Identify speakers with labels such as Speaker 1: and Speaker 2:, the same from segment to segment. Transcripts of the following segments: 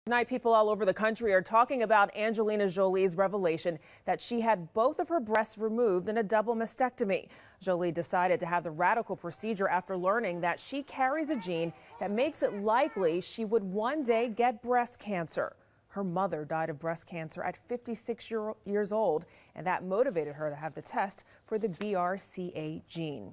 Speaker 1: Tonight, people all over the country are talking about Angelina Jolie's revelation that she had both of her breasts removed in a double mastectomy. Jolie decided to have the radical procedure after learning that she carries a gene that makes it likely she would one day get breast cancer. Her mother died of breast cancer at 56 years old, and that motivated her to have the test for the BRCA gene.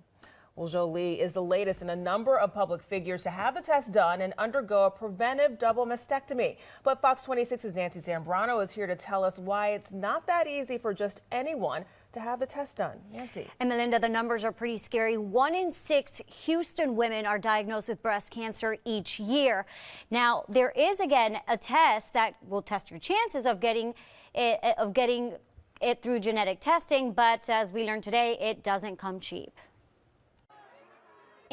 Speaker 1: Well, Jolie is the latest in a number of public figures to have the test done and undergo a preventive double mastectomy. But Fox 26's Nancy Zambrano is here to tell us why it's not that easy for just anyone to have the test done. Nancy.
Speaker 2: And Melinda, the numbers are pretty scary. 1 in 6 Houston women are diagnosed with breast cancer each year. Now, there is again a test that will test your chances of getting it through genetic testing, but as we learned today, it doesn't come cheap.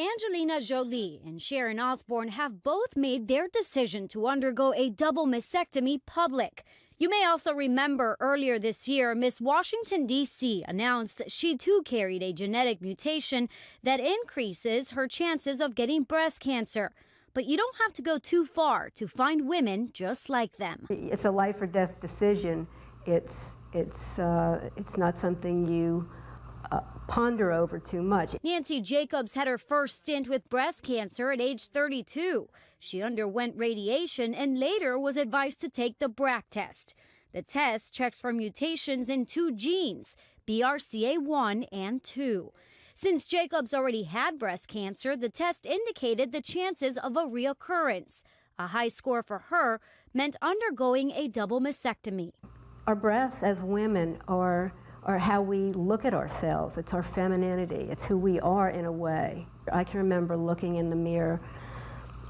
Speaker 3: Angelina Jolie and Sharon Osbourne have both made their decision to undergo a double mastectomy public. You may also remember earlier this year, Miss Washington, D.C. announced she too carried a genetic mutation that increases her chances of getting breast cancer. But you don't have to go too far to find women just like them.
Speaker 4: It's a life or death decision. It's not something you ponder over too much.
Speaker 3: Nancy Jacobs had her first stint with breast cancer at age 32. She underwent radiation and later was advised to take the BRCA test. The test checks for mutations in 2 genes, BRCA1 and 2. Since Jacobs already had breast cancer, the test indicated the chances of a reoccurrence. A high score for her meant undergoing a double mastectomy.
Speaker 4: Our breasts as women are how we look at ourselves. It's our femininity. It's who we are in a way. I can remember looking in the mirror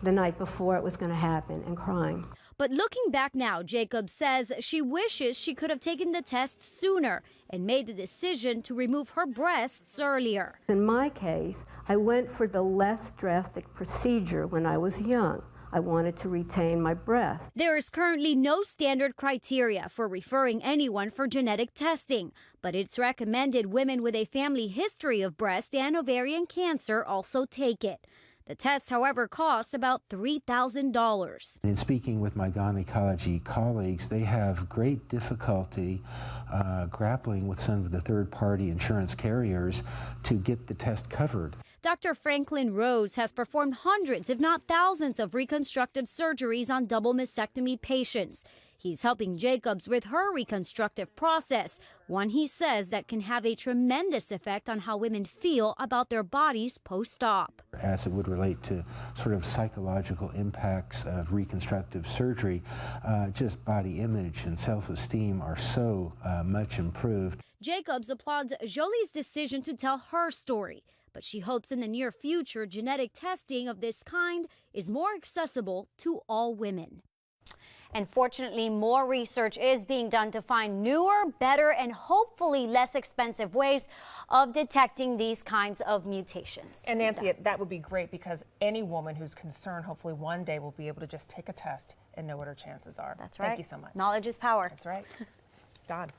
Speaker 4: the night before it was going to happen and crying.
Speaker 3: But looking back now, Jacobs says she wishes she could have taken the test sooner and made the decision to remove her breasts earlier.
Speaker 4: In my case, I went for the less drastic procedure when I was young. I wanted to retain my breast.
Speaker 3: There is currently no standard criteria for referring anyone for genetic testing, but it's recommended women with a family history of breast and ovarian cancer also take it. The test, however, costs about $3,000.
Speaker 5: In speaking with my gynecology colleagues, they have great difficulty grappling with some of the third-party insurance carriers to get the test covered.
Speaker 3: Dr. Franklin Rose has performed hundreds, if not thousands, of reconstructive surgeries on double mastectomy patients. He's helping Jacobs with her reconstructive process, one he says that can have a tremendous effect on how women feel about their bodies post-op.
Speaker 5: As it would relate to sort of psychological impacts of reconstructive surgery, just body image and self-esteem are so much improved.
Speaker 3: Jacobs applauds Jolie's decision to tell her story, but she hopes in the near future genetic testing of this kind is more accessible to all women.
Speaker 2: And fortunately, more research is being done to find newer, better, and hopefully less expensive ways of detecting these kinds of mutations.
Speaker 1: And Nancy, that would be great because any woman who's concerned hopefully one day will be able to just take a test and know what her chances are.
Speaker 2: That's right.
Speaker 1: Thank you so much.
Speaker 2: Knowledge is power.
Speaker 1: That's right. Don.